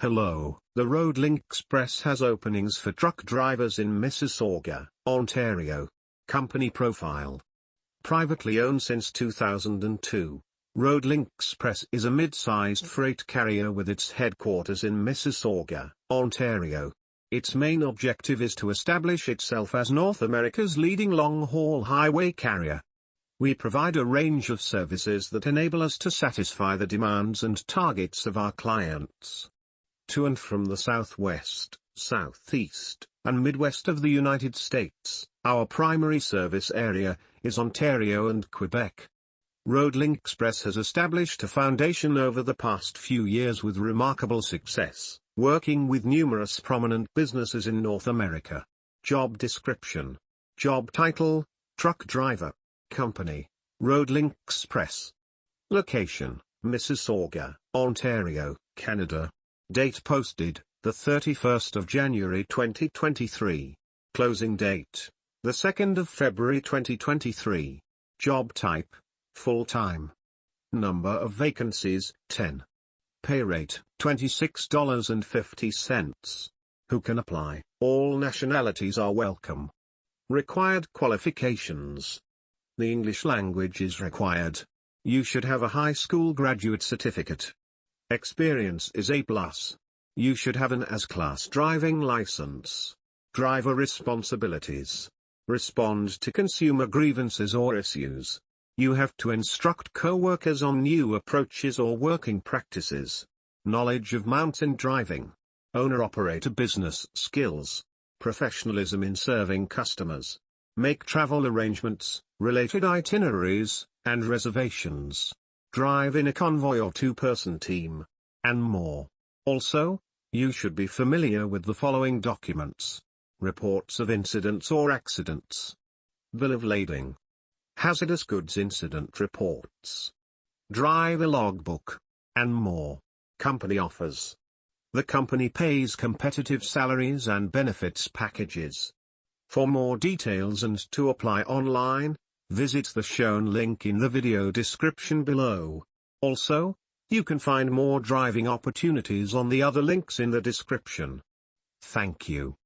Hello, the Road Link Xpress has openings for truck drivers in Mississauga, Ontario. Company profile. Privately owned since 2002, Road Link Xpress is a mid-sized freight carrier with its headquarters in Mississauga, Ontario. Its main objective is to establish itself as North America's leading long-haul highway carrier. We provide a range of services that enable us to satisfy the demands and targets of our clients. To and from the southwest, southeast, and midwest of the United States, our primary service area is Ontario and Quebec. Road Link Xpress has established a foundation over the past few years with remarkable success, working with numerous prominent businesses in North America. Job description. Job title: Truck Driver. Company: Road Link Xpress. Location: Mississauga, Ontario, Canada. Date posted: the 31st of January 2023. Closing date: the 2nd of February 2023. Job type: full-time. Number of vacancies: 10. Pay rate: $26.50. Who can apply? All nationalities are welcome. Required qualifications: the English language is required. You should have a high school graduate certificate. Experience is A+. You should have an S-class driving license. Driver responsibilities: respond to consumer grievances or issues. You have to instruct co-workers on new approaches or working practices. Knowledge of mountain driving. Owner-operator business skills. Professionalism in serving customers. Make travel arrangements, related itineraries, and reservations. Drive in a convoy or two-person team, and more. Also, you should be familiar with the following documents: reports of incidents or accidents, bill of lading, hazardous goods incident reports, driver logbook, and more. Company offers. The company pays competitive salaries and benefits packages. For more details and to apply online, visit the shown link in the video description below. Also, you can find more driving opportunities on the other links in the description. Thank you.